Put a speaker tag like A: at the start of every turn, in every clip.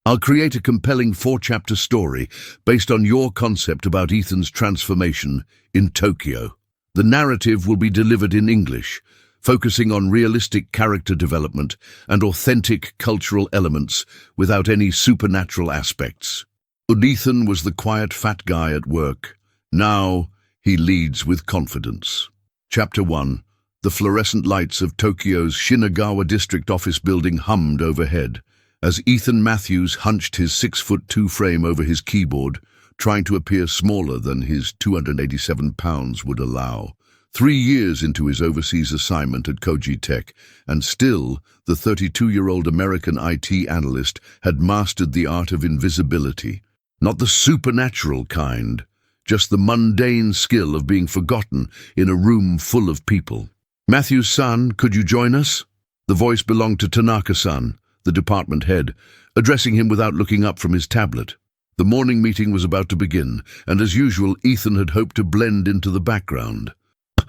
A: I'll create a compelling 4-chapter story based on your concept about Ethan's transformation in Tokyo. The narrative will be delivered in English, focusing on realistic character development and authentic cultural elements without any supernatural aspects. Ethan was the quiet fat guy at work. Now he leads with confidence. Chapter 1. The fluorescent lights of Tokyo's Shinagawa district office building hummed overhead, as Ethan Matthews hunched his 6'2" frame over his keyboard, trying to appear smaller than his 287 pounds would allow. 3 years into his overseas assignment at Koji Tech, and still the 32-year-old American IT analyst had mastered the art of invisibility. Not the supernatural kind, just the mundane skill of being forgotten in a room full of people. "Matthews-san, could you join us?" The voice belonged to Tanaka-san, the department head, addressing him without looking up from his tablet. The morning meeting was about to begin, and as usual, Ethan had hoped to blend into the background.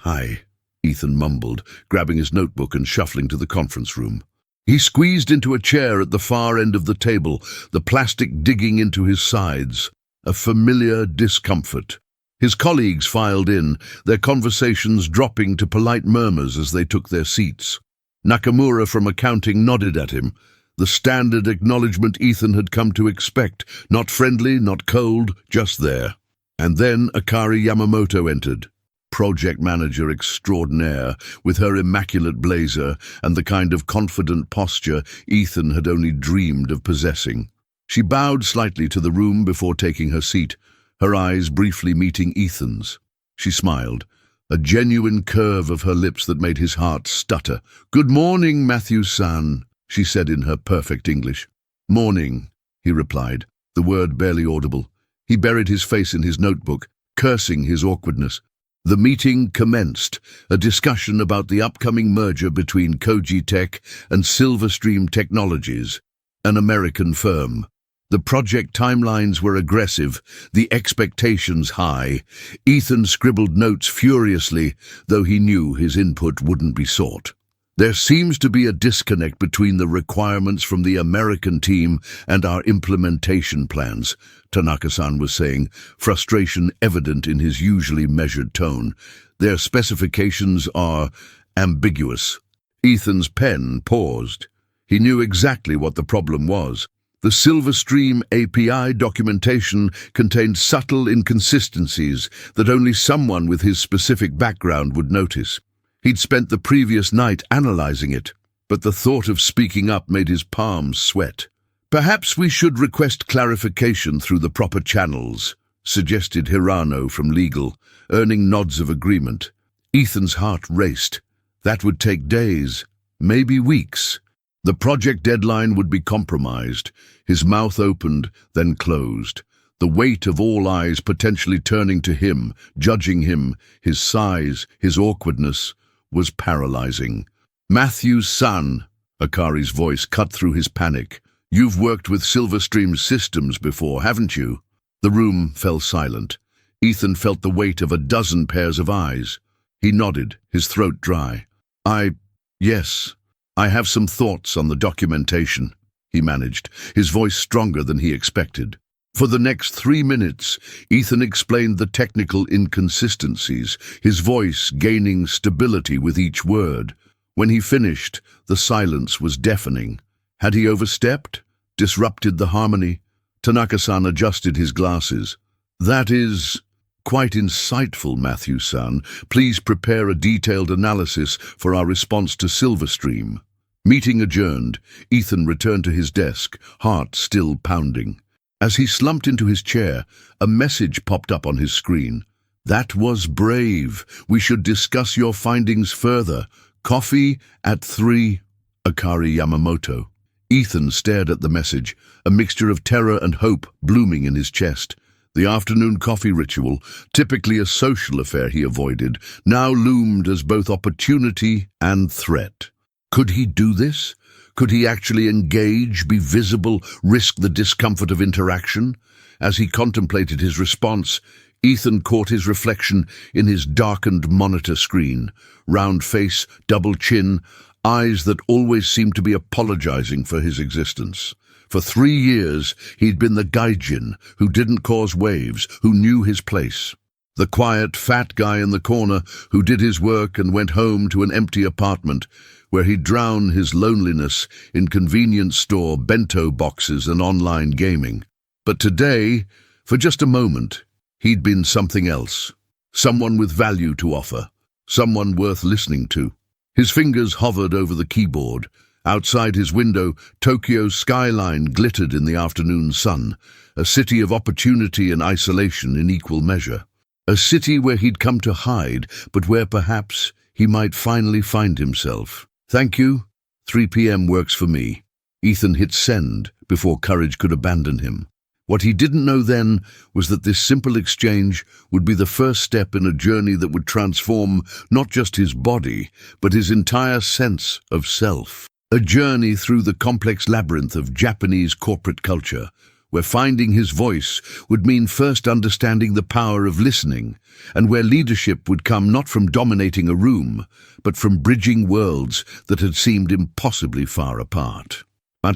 A: "Hi," Ethan mumbled, grabbing his notebook and shuffling to the conference room. He squeezed into a chair at the far end of the table, the plastic digging into his sides, a familiar discomfort. His colleagues filed in, their conversations dropping to polite murmurs as they took their seats. Nakamura from accounting nodded at him, the standard acknowledgement Ethan had come to expect, not friendly, not cold, just there. And then Akari Yamamoto entered, project manager extraordinaire, with her immaculate blazer and the kind of confident posture Ethan had only dreamed of possessing. She bowed slightly to the room before taking her seat, her eyes briefly meeting Ethan's. She smiled, a genuine curve of her lips that made his heart stutter. "Good morning, Matthews-san," she said in her perfect English. "Morning," he replied, the word barely audible. He buried his face in his notebook, cursing his awkwardness. The meeting commenced, a discussion about the upcoming merger between Koji Tech and Silverstream Technologies, an American firm. The project timelines were aggressive, the expectations high. Ethan scribbled notes furiously, though he knew his input wouldn't be sought. "There seems to be a disconnect between the requirements from the American team and our implementation plans," Tanaka-san was saying, frustration evident in his usually measured tone. "Their specifications are ambiguous." Ethan's pen paused. He knew exactly what the problem was. The Silverstream API documentation contained subtle inconsistencies that only someone with his specific background would notice. He'd spent the previous night analyzing it, but the thought of speaking up made his palms sweat. "Perhaps we should request clarification through the proper channels," suggested Hirano from legal, earning nods of agreement. Ethan's heart raced. That would take days, maybe weeks. The project deadline would be compromised. His mouth opened, then closed. The weight of all eyes potentially turning to him, judging him, his size, his awkwardness, was paralyzing. "Matthews-san," Akari's voice cut through his panic. "You've worked with Silverstream's systems before, haven't you?" The room fell silent. Ethan felt the weight of a dozen pairs of eyes. He nodded, his throat dry. Yes, I have some thoughts on the documentation," he managed, his voice stronger than he expected. For the next 3 minutes, Ethan explained the technical inconsistencies, his voice gaining stability with each word. When he finished, the silence was deafening. Had he overstepped? Disrupted the harmony? Tanaka-san adjusted his glasses. "That is quite insightful, Matthews-san. Please prepare a detailed analysis for our response to Silverstream." Meeting adjourned, Ethan returned to his desk, heart still pounding. As he slumped into his chair, a message popped up on his screen. "That was brave. We should discuss your findings further. Coffee at 3. Akari Yamamoto." Ethan stared at the message, a mixture of terror and hope blooming in his chest. The afternoon coffee ritual, typically a social affair he avoided, now loomed as both opportunity and threat. Could he do this? Could he actually engage, be visible, risk the discomfort of interaction? As he contemplated his response, Ethan caught his reflection in his darkened monitor screen. Round face, double chin, eyes that always seemed to be apologizing for his existence. For 3 years, he'd been the gaijin who didn't cause waves, who knew his place. The quiet, fat guy in the corner who did his work and went home to an empty apartment where he'd drown his loneliness in convenience store bento boxes and online gaming. But today, for just a moment, he'd been something else. Someone with value to offer. Someone worth listening to. His fingers hovered over the keyboard. Outside his window, Tokyo's skyline glittered in the afternoon sun, a city of opportunity and isolation in equal measure. A city where he'd come to hide, but where perhaps he might finally find himself. Thank you. 3 p.m. works for me. Ethan hit send before courage could abandon him. What he didn't know then was that this simple exchange would be the first step in a journey that would transform not just his body, but his entire sense of self. A journey through the complex labyrinth of Japanese corporate culture, where finding his voice would mean first understanding the power of listening, and where leadership would come not from dominating a room, but from bridging worlds that had seemed impossibly far apart.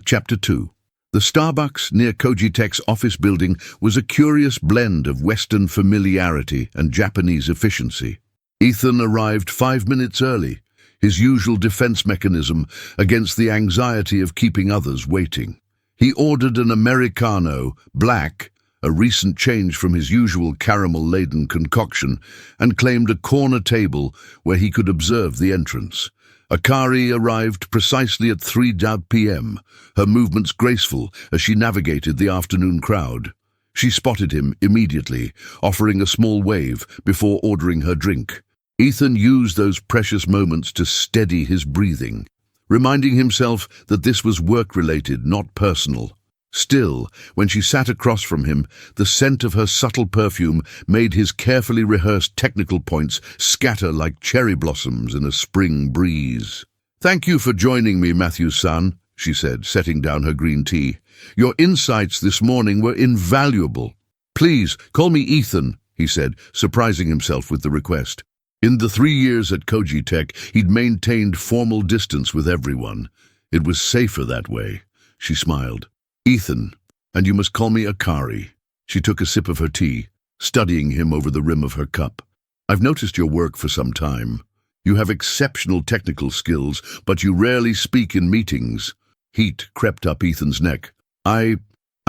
A: Chapter 2. The Starbucks near Kogitech's office building was a curious blend of Western familiarity and Japanese efficiency. Ethan arrived 5 minutes early, his usual defense mechanism against the anxiety of keeping others waiting. He ordered an Americano, black, a recent change from his usual caramel-laden concoction, and claimed a corner table where he could observe the entrance. Akari arrived precisely at 3 p.m., her movements graceful as she navigated the afternoon crowd. She spotted him immediately, offering a small wave before ordering her drink. Ethan used those precious moments to steady his breathing, reminding himself that this was work-related, not personal. Still, when she sat across from him, the scent of her subtle perfume made his carefully rehearsed technical points scatter like cherry blossoms in a spring breeze. "Thank you for joining me, Matthew-san," she said, setting down her green tea. "Your insights this morning were invaluable." "Please, call me Ethan," he said, surprising himself with the request. In the 3 years at Kogitech, he'd maintained formal distance with everyone. It was safer that way. She smiled. "Ethan, and you must call me Akari." She took a sip of her tea, studying him over the rim of her cup. "I've noticed your work for some time. You have exceptional technical skills, but you rarely speak in meetings." Heat crept up Ethan's neck. I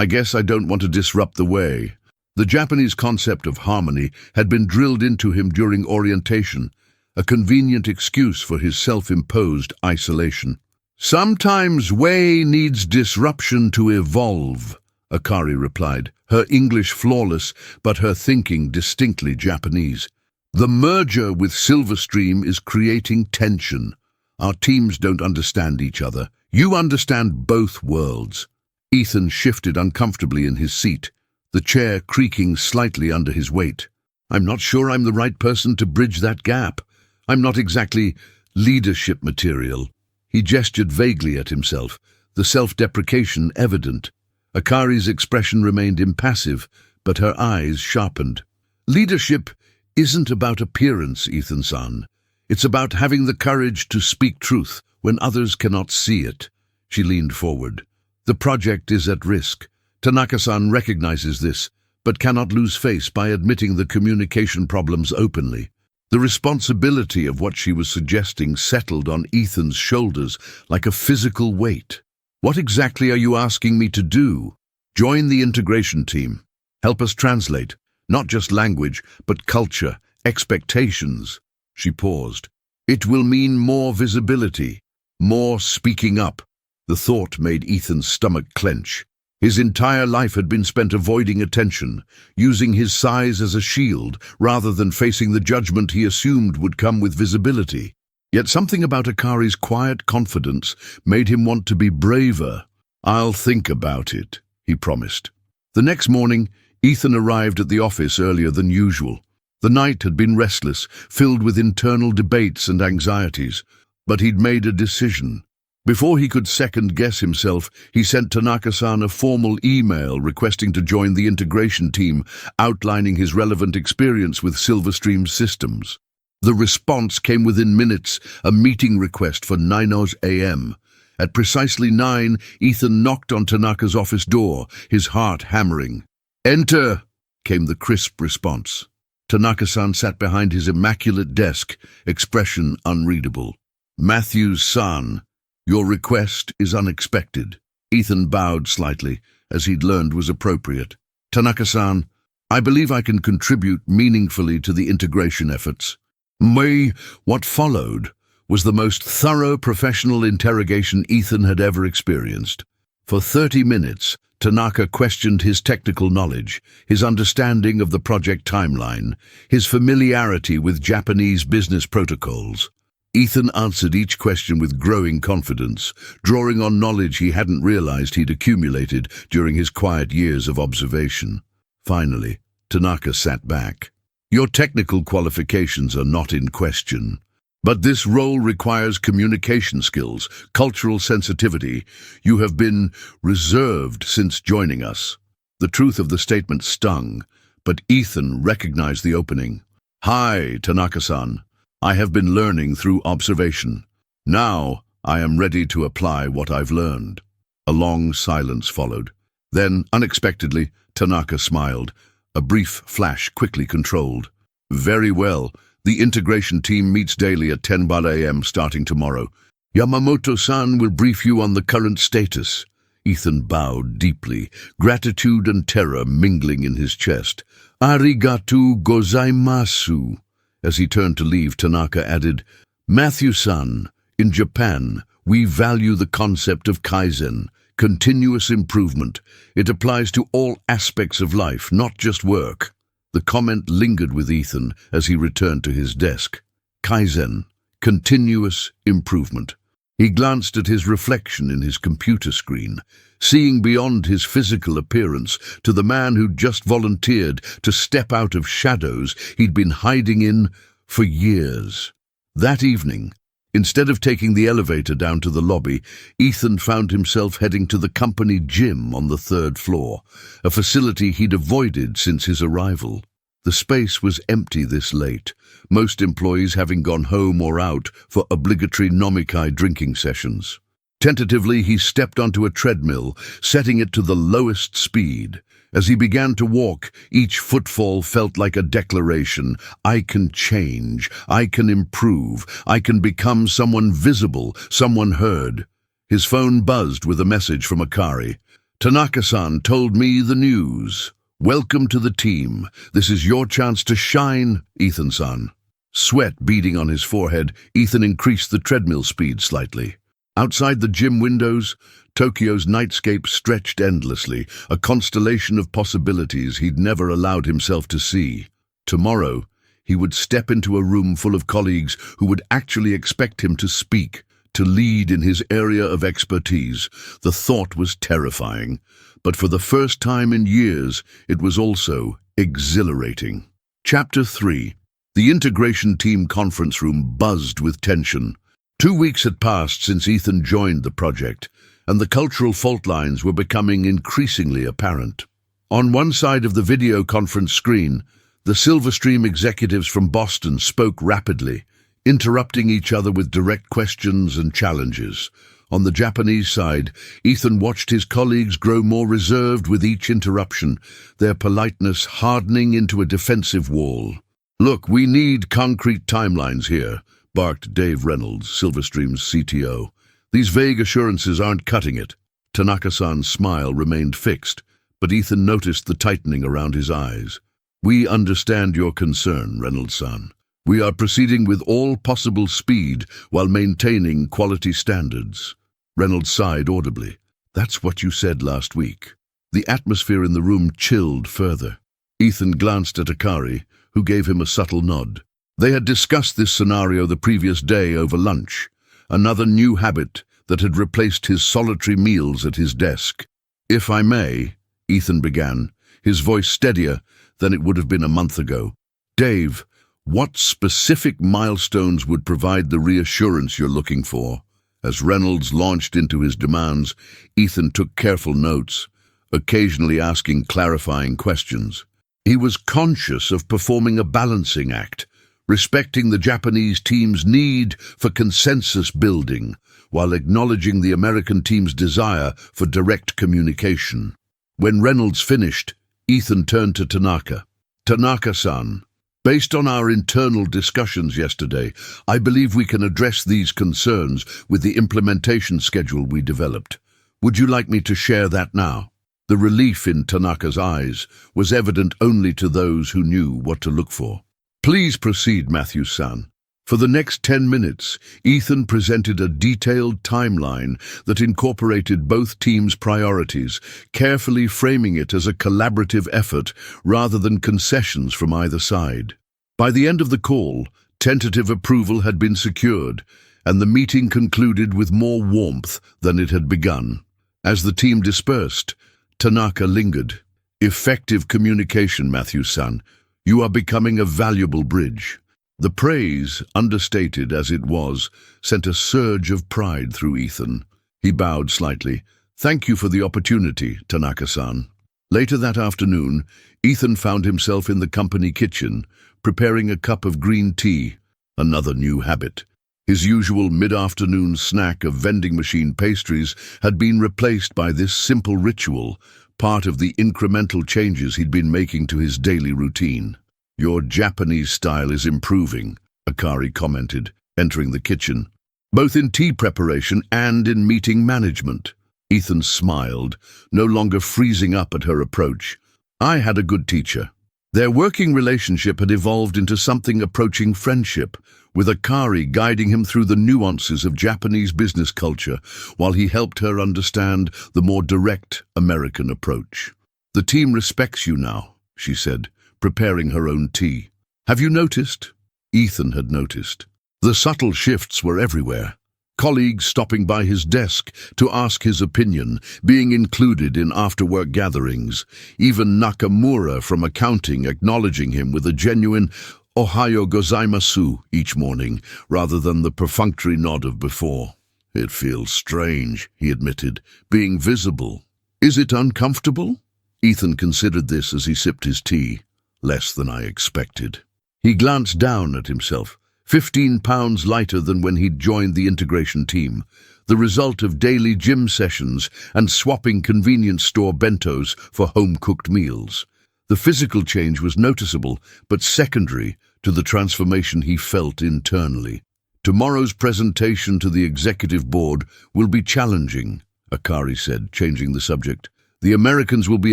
A: guess I don't want to disrupt the way." The Japanese concept of harmony had been drilled into him during orientation, a convenient excuse for his self-imposed isolation. "Sometimes way needs disruption to evolve," Akari replied, her English flawless, but her thinking distinctly Japanese. "The merger with Silverstream is creating tension. Our teams don't understand each other. You understand both worlds." Ethan shifted uncomfortably in his seat, the chair creaking slightly under his weight. "I'm not sure I'm the right person to bridge that gap. I'm not exactly leadership material." He gestured vaguely at himself, the self-deprecation evident. Akari's expression remained impassive, but her eyes sharpened. "Leadership isn't about appearance, Ethan-san. It's about having the courage to speak truth when others cannot see it." She leaned forward. "The project is at risk. Tanaka-san recognizes this, but cannot lose face by admitting the communication problems openly." The responsibility of what she was suggesting settled on Ethan's shoulders like a physical weight. "What exactly are you asking me to do?" "Join the integration team. Help us translate, not just language, but culture, expectations." She paused. "It will mean more visibility, more speaking up." The thought made Ethan's stomach clench. His entire life had been spent avoiding attention, using his size as a shield rather than facing the judgment he assumed would come with visibility. Yet something about Akari's quiet confidence made him want to be braver. "I'll think about it," he promised. The next morning, Ethan arrived at the office earlier than usual. The night had been restless, filled with internal debates and anxieties, but he'd made a decision. Before he could second-guess himself, he sent Tanaka-san a formal email requesting to join the integration team, outlining his relevant experience with Silverstream's systems. The response came within minutes, a meeting request for 9 a.m., At precisely 9, Ethan knocked on Tanaka's office door, his heart hammering. "Enter," came the crisp response. Tanaka-san sat behind his immaculate desk, expression unreadable. "Matthews-san, your request is unexpected." Ethan bowed slightly, as he'd learned was appropriate. "Tanaka-san, I believe I can contribute meaningfully to the integration efforts." What followed was the most thorough professional interrogation Ethan had ever experienced. For 30 minutes, Tanaka questioned his technical knowledge, his understanding of the project timeline, his familiarity with Japanese business protocols. Ethan answered each question with growing confidence, drawing on knowledge he hadn't realized he'd accumulated during his quiet years of observation. Finally, Tanaka sat back. "Your technical qualifications are not in question. But this role requires communication skills, cultural sensitivity. You have been reserved since joining us." The truth of the statement stung, but Ethan recognized the opening. "Hi, Tanaka-san. I have been learning through observation. Now I am ready to apply what I've learned." A long silence followed. Then, unexpectedly, Tanaka smiled, a brief flash quickly controlled. "Very well. The integration team meets daily at 10 a.m. starting tomorrow. Yamamoto-san will brief you on the current status." Ethan bowed deeply, gratitude and terror mingling in his chest. "Arigatou gozaimasu." As he turned to leave, Tanaka added, "Matthew-san, in Japan, we value the concept of Kaizen, continuous improvement. It applies to all aspects of life, not just work." The comment lingered with Ethan as he returned to his desk. Kaizen, continuous improvement. He glanced at his reflection in his computer screen, seeing beyond his physical appearance to the man who'd just volunteered to step out of shadows he'd been hiding in for years. That evening, instead of taking the elevator down to the lobby, Ethan found himself heading to the company gym on the 3rd floor, a facility he'd avoided since his arrival. The space was empty this late, most employees having gone home or out for obligatory nomikai drinking sessions. Tentatively, he stepped onto a treadmill, setting it to the lowest speed. As he began to walk, each footfall felt like a declaration. "I can change, I can improve, I can become someone visible, someone heard." His phone buzzed with a message from Akari. "Tanaka-san told me the news. Welcome to the team. This is your chance to shine, Ethan-san." Sweat beading on his forehead, Ethan increased the treadmill speed slightly. Outside the gym windows, Tokyo's nightscape stretched endlessly, a constellation of possibilities he'd never allowed himself to see. Tomorrow, he would step into a room full of colleagues who would actually expect him to speak, to lead in his area of expertise. The thought was terrifying, but for the first time in years, it was also exhilarating. Chapter 3. The integration team conference room buzzed with tension. 2 weeks had passed since Ethan joined the project, and the cultural fault lines were becoming increasingly apparent. On one side of the video conference screen, the Silverstream executives from Boston spoke rapidly, interrupting each other with direct questions and challenges. On the Japanese side, Ethan watched his colleagues grow more reserved with each interruption, their politeness hardening into a defensive wall. "Look, we need concrete timelines here," barked Dave Reynolds, Silverstream's CTO. "These vague assurances aren't cutting it." Tanaka-san's smile remained fixed, but Ethan noticed the tightening around his eyes. "We understand your concern, Reynolds-san. We are proceeding with all possible speed while maintaining quality standards." Reynolds sighed audibly. "That's what you said last week." The atmosphere in the room chilled further. Ethan glanced at Akari, who gave him a subtle nod. They had discussed this scenario the previous day over lunch, another new habit that had replaced his solitary meals at his desk. "If I may," Ethan began, his voice steadier than it would have been a month ago. "Dave, what specific milestones would provide the reassurance you're looking for?" As Reynolds launched into his demands, Ethan took careful notes, occasionally asking clarifying questions. He was conscious of performing a balancing act, respecting the Japanese team's need for consensus building, while acknowledging the American team's desire for direct communication. When Reynolds finished, Ethan turned to Tanaka. "Tanaka-san, based on our internal discussions yesterday, I believe we can address these concerns with the implementation schedule we developed. Would you like me to share that now?" The relief in Tanaka's eyes was evident only to those who knew what to look for. "Please proceed, Matthew-san." For the next 10 minutes, Ethan presented a detailed timeline that incorporated both teams' priorities, carefully framing it as a collaborative effort rather than concessions from either side. By the end of the call, tentative approval had been secured, and the meeting concluded with more warmth than it had begun. As the team dispersed, Tanaka lingered. "Effective communication, Matthew-san. You are becoming a valuable bridge." The praise, understated as it was, sent a surge of pride through Ethan. He bowed slightly. "Thank you for the opportunity, Tanaka-san." Later that afternoon, Ethan found himself in the company kitchen, preparing a cup of green tea, another new habit. His usual mid-afternoon snack of vending machine pastries had been replaced by this simple ritual, part of the incremental changes he'd been making to his daily routine. "Your Japanese style is improving," Akari commented, entering the kitchen, "both in tea preparation and in meeting management." Ethan smiled, no longer freezing up at her approach. "I had a good teacher." Their working relationship had evolved into something approaching friendship, with Akari guiding him through the nuances of Japanese business culture while he helped her understand the more direct American approach. "The team respects you now," she said, preparing her own tea. "Have you noticed?" Ethan had noticed. The subtle shifts were everywhere. Colleagues stopping by his desk to ask his opinion, being included in after-work gatherings, even Nakamura from accounting acknowledging him with a genuine "Ohayo gozaimasu" each morning, rather than the perfunctory nod of before. "It feels strange," he admitted, "being visible." "Is it uncomfortable?" Ethan considered this as he sipped his tea. "Less than I expected." He glanced down at himself, 15 pounds lighter than when he'd joined the integration team, the result of daily gym sessions and swapping convenience store bentos for home-cooked meals. The physical change was noticeable, but secondary to the transformation he felt internally. "Tomorrow's presentation to the executive board will be challenging," Akari said, changing the subject. "The Americans will be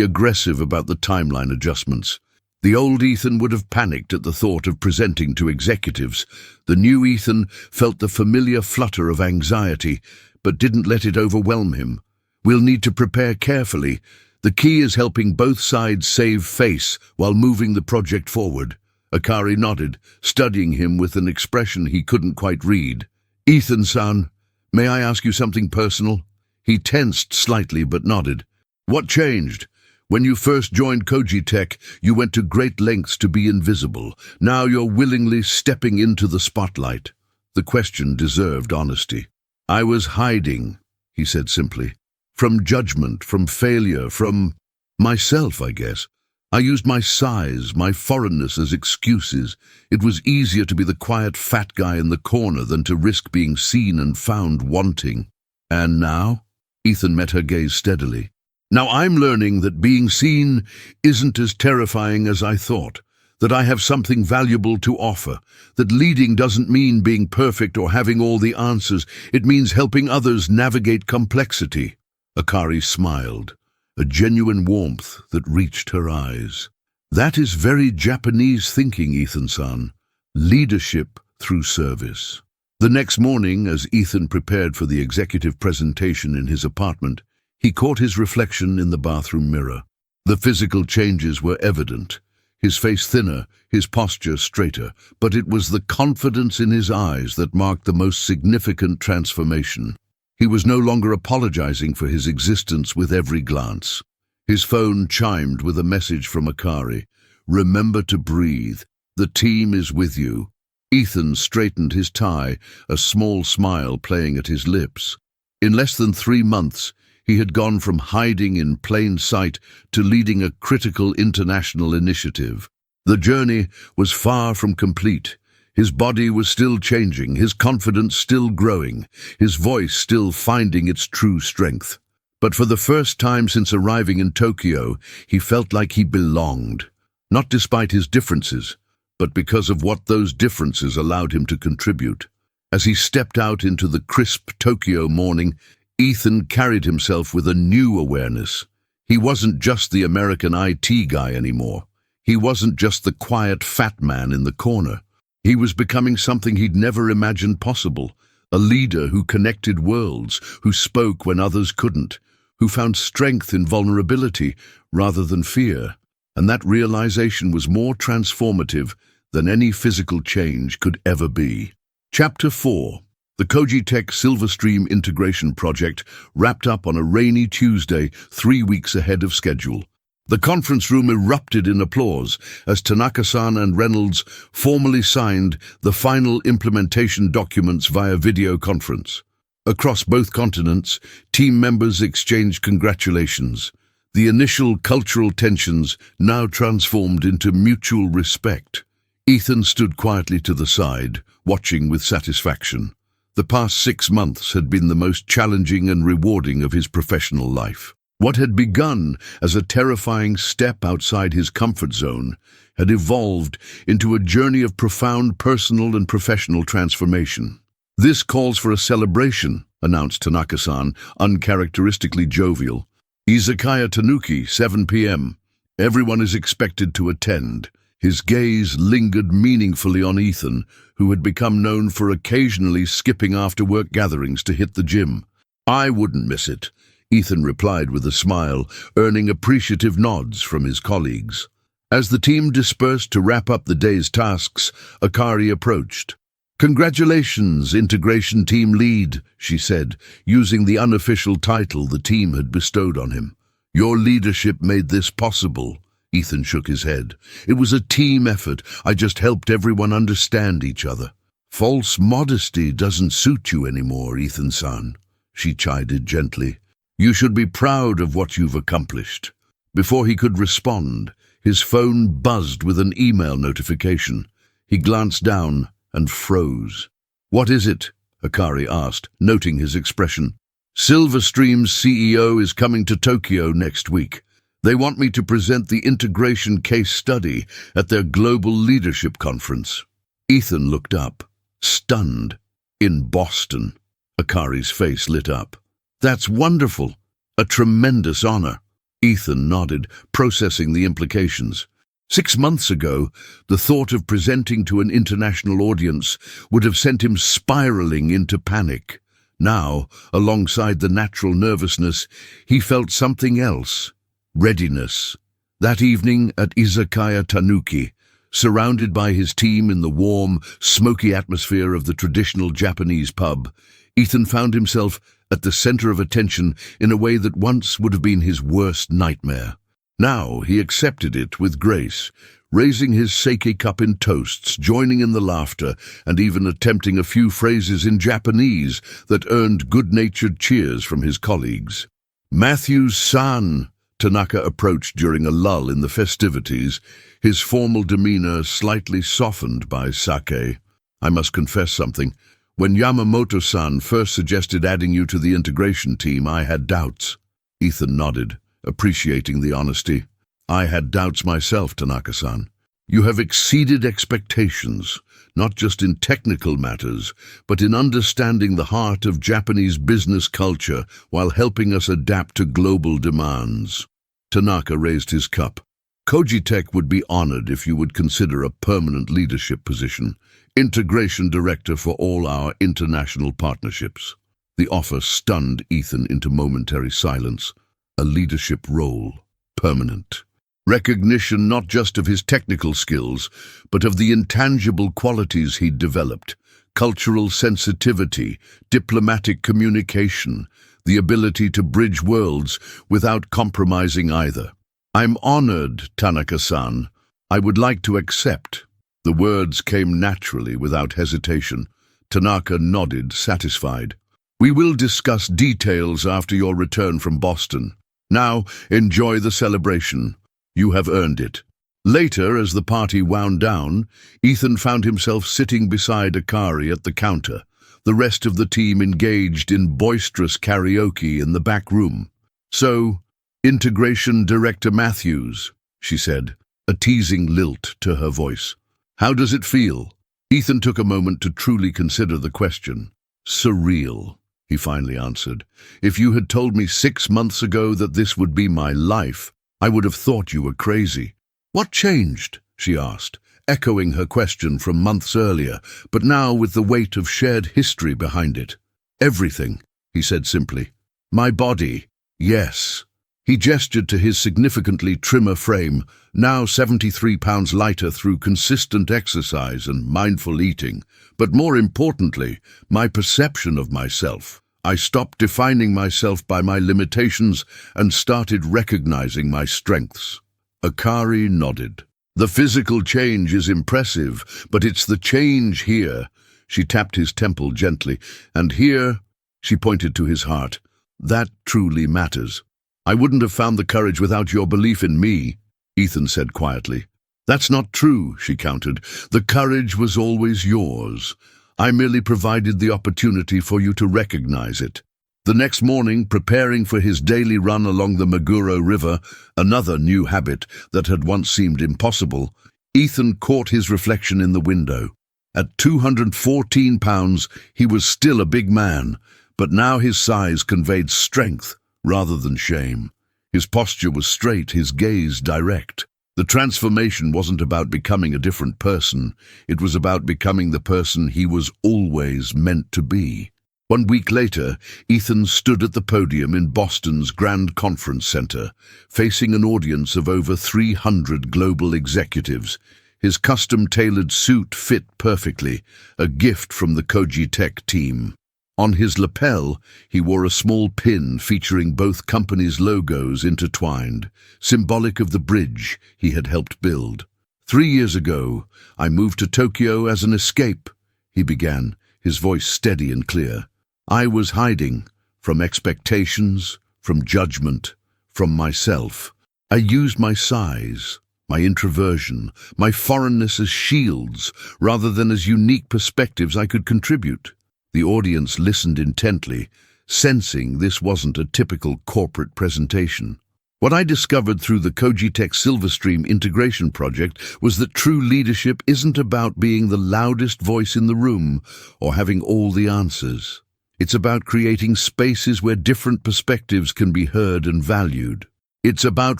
A: aggressive about the timeline adjustments." The old Ethan would have panicked at the thought of presenting to executives. The new Ethan felt the familiar flutter of anxiety, but didn't let it overwhelm him. "We'll need to prepare carefully. The key is helping both sides save face while moving the project forward." Akari nodded, studying him with an expression he couldn't quite read. "Ethan-san, may I ask you something personal?" He tensed slightly but nodded. "What changed? When you first joined Kogitech, you went to great lengths to be invisible. Now you're willingly stepping into the spotlight." The question deserved honesty. "I was hiding," he said simply. "From judgment, from failure, from myself, I guess. I used my size, my foreignness as excuses. It was easier to be the quiet fat guy in the corner than to risk being seen and found wanting." "And now?" Ethan met her gaze steadily. "Now I'm learning that being seen isn't as terrifying as I thought, that I have something valuable to offer, that leading doesn't mean being perfect or having all the answers. It means helping others navigate complexity." Akari smiled, a genuine warmth that reached her eyes. "That is very Japanese thinking, Ethan-san. Leadership through service." The next morning, as Ethan prepared for the executive presentation in his apartment, he caught his reflection in the bathroom mirror. The physical changes were evident. His face thinner, his posture straighter, but it was the confidence in his eyes that marked the most significant transformation. He was no longer apologizing for his existence with every glance. His phone chimed with a message from Akari. "Remember to breathe. The team is with you." Ethan straightened his tie, a small smile playing at his lips. In less than 3 months, he had gone from hiding in plain sight to leading a critical international initiative. The journey was far from complete. His body was still changing, his confidence still growing, his voice still finding its true strength. But for the first time since arriving in Tokyo, he felt like he belonged, not despite his differences, but because of what those differences allowed him to contribute. As he stepped out into the crisp Tokyo morning, Ethan carried himself with a new awareness. He wasn't just the American IT guy anymore. He wasn't just the quiet fat man in the corner. He was becoming something he'd never imagined possible, a leader who connected worlds, who spoke when others couldn't, who found strength in vulnerability rather than fear. And that realization was more transformative than any physical change could ever be. Chapter 4. The Cogitech Silverstream integration project wrapped up on a rainy Tuesday, 3 weeks ahead of schedule. The conference room erupted in applause as Tanaka-san and Reynolds formally signed the final implementation documents via video conference. Across both continents, team members exchanged congratulations. The initial cultural tensions now transformed into mutual respect. Ethan stood quietly to the side, watching with satisfaction. The past 6 months had been the most challenging and rewarding of his professional life. What had begun as a terrifying step outside his comfort zone had evolved into a journey of profound personal and professional transformation. "This calls for a celebration," announced Tanaka-san, uncharacteristically jovial. "Izakaya Tanuki, 7 p.m. Everyone is expected to attend." His gaze lingered meaningfully on Ethan, who had become known for occasionally skipping after-work gatherings to hit the gym. "I wouldn't miss it," Ethan replied with a smile, earning appreciative nods from his colleagues. As the team dispersed to wrap up the day's tasks, Akari approached. "Congratulations, Integration Team Lead," she said, using the unofficial title the team had bestowed on him. "Your leadership made this possible." Ethan shook his head. "It was a team effort. I just helped everyone understand each other." "False modesty doesn't suit you anymore, Ethan-san," she chided gently. "You should be proud of what you've accomplished." Before he could respond, his phone buzzed with an email notification. He glanced down and froze. "What is it?" Akari asked, noting his expression. "Silverstream's CEO is coming to Tokyo next week. They want me to present the integration case study at their Global Leadership Conference." Ethan looked up, stunned. "In Boston." Akari's face lit up. "That's wonderful. A tremendous honor." Ethan nodded, processing the implications. 6 months ago, the thought of presenting to an international audience would have sent him spiraling into panic. Now, alongside the natural nervousness, he felt something else. Readiness. That evening at Izakaya Tanuki, surrounded by his team in the warm, smoky atmosphere of the traditional Japanese pub, Ethan found himself at the center of attention in a way that once would have been his worst nightmare. Now he accepted it with grace, raising his sake cup in toasts, joining in the laughter, and even attempting a few phrases in Japanese that earned good-natured cheers from his colleagues. "Matthews-san," Tanaka approached during a lull in the festivities, his formal demeanor slightly softened by sake. "I must confess something. When Yamamoto-san first suggested adding you to the integration team, I had doubts." Ethan nodded, appreciating the honesty. "I had doubts myself, Tanaka-san. You have exceeded expectations, not just in technical matters, but in understanding the heart of Japanese business culture while helping us adapt to global demands." Tanaka raised his cup. "Cogitech would be honored if you would consider a permanent leadership position, integration director for all our international partnerships." The offer stunned Ethan into momentary silence. A leadership role, permanent. Recognition not just of his technical skills, but of the intangible qualities he'd developed: cultural sensitivity, diplomatic communication, the ability to bridge worlds without compromising either. "I'm honored, Tanaka-san. I would like to accept." The words came naturally, without hesitation. Tanaka nodded, satisfied. "We will discuss details after your return from Boston. Now, enjoy the celebration. You have earned it." Later, as the party wound down, Ethan found himself sitting beside Akari at the counter, the rest of the team engaged in boisterous karaoke in the back room. "So, Integration Director Matthews," she said, a teasing lilt to her voice. "How does it feel?" Ethan took a moment to truly consider the question. "Surreal," he finally answered. "If you had told me 6 months ago that this would be my life, I would have thought you were crazy." "What changed?" she asked, echoing her question from months earlier, but now with the weight of shared history behind it. "Everything," he said simply. "My body, yes." He gestured to his significantly trimmer frame, now 73 pounds lighter through consistent exercise and mindful eating. But more importantly, my perception of myself. I stopped defining myself by my limitations and started recognizing my strengths. Akari nodded. "The physical change is impressive, but it's the change here." She tapped his temple gently. "And here," she pointed to his heart, "that truly matters." "I wouldn't have found the courage without your belief in me," Ethan said quietly. "That's not true," she countered. "The courage was always yours. I merely provided the opportunity for you to recognize it." The next morning, preparing for his daily run along the Maguro River, another new habit that had once seemed impossible, Ethan caught his reflection in the window. At 214 pounds, he was still a big man, but now his size conveyed strength rather than shame. His posture was straight, his gaze direct. The transformation wasn't about becoming a different person. It was about becoming the person he was always meant to be. 1 week later, Ethan stood at the podium in Boston's Grand Conference Center, facing an audience of over 300 global executives. His custom-tailored suit fit perfectly, a gift from the Kogitech team. On his lapel, he wore a small pin featuring both companies' logos intertwined, symbolic of the bridge he had helped build. 3 years ago, I moved to Tokyo as an escape," he began, his voice steady and clear. "I was hiding from expectations, from judgment, from myself. I used my size, my introversion, my foreignness as shields, rather than as unique perspectives I could contribute." The audience listened intently, sensing this wasn't a typical corporate presentation. "What I discovered through the Kogitech Silverstream integration project was that true leadership isn't about being the loudest voice in the room or having all the answers. It's about creating spaces where different perspectives can be heard and valued. It's about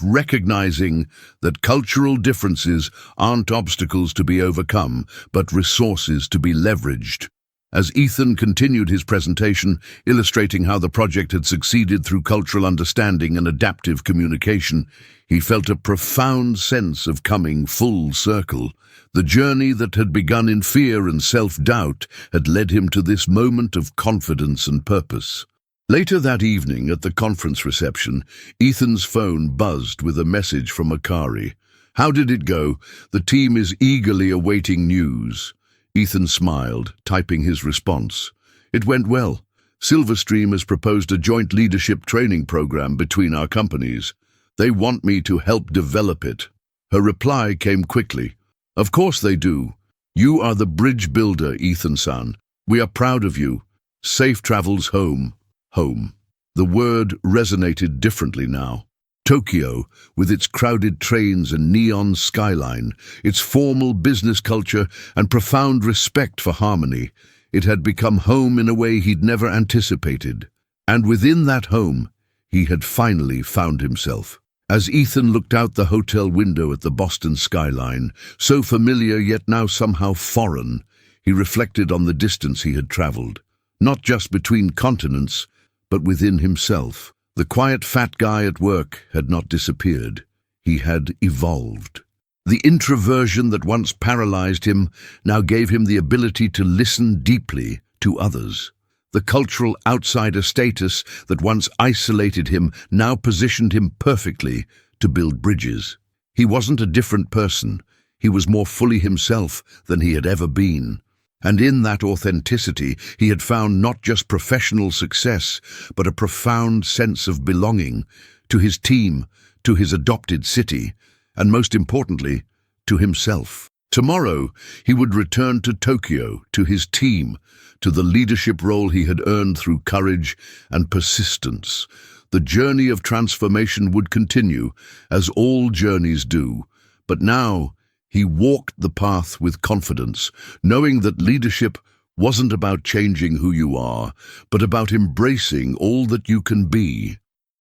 A: recognizing that cultural differences aren't obstacles to be overcome, but resources to be leveraged." As Ethan continued his presentation, illustrating how the project had succeeded through cultural understanding and adaptive communication, he felt a profound sense of coming full circle. The journey that had begun in fear and self-doubt had led him to this moment of confidence and purpose. Later that evening, at the conference reception, Ethan's phone buzzed with a message from Akari. "How did it go? The team is eagerly awaiting news." Ethan smiled, typing his response. "It went well. Silverstream has proposed a joint leadership training program between our companies. They want me to help develop it." Her reply came quickly. "Of course they do. You are the bridge builder, Ethan-san. We are proud of you. Safe travels home." Home. The word resonated differently now. Tokyo, with its crowded trains and neon skyline, its formal business culture and profound respect for harmony, it had become home in a way he'd never anticipated. And within that home, he had finally found himself. As Ethan looked out the hotel window at the Boston skyline, so familiar yet now somehow foreign, he reflected on the distance he had traveled, not just between continents, but within himself. The quiet fat guy at work had not disappeared. He had evolved. The introversion that once paralyzed him now gave him the ability to listen deeply to others. The cultural outsider status that once isolated him now positioned him perfectly to build bridges. He wasn't a different person. He was more fully himself than he had ever been. And in that authenticity, he had found not just professional success, but a profound sense of belonging to his team, to his adopted city, and most importantly, to himself. Tomorrow, he would return to Tokyo, to his team, to the leadership role he had earned through courage and persistence. The journey of transformation would continue, as all journeys do, but now he walked the path with confidence, knowing that leadership wasn't about changing who you are, but about embracing all that you can be.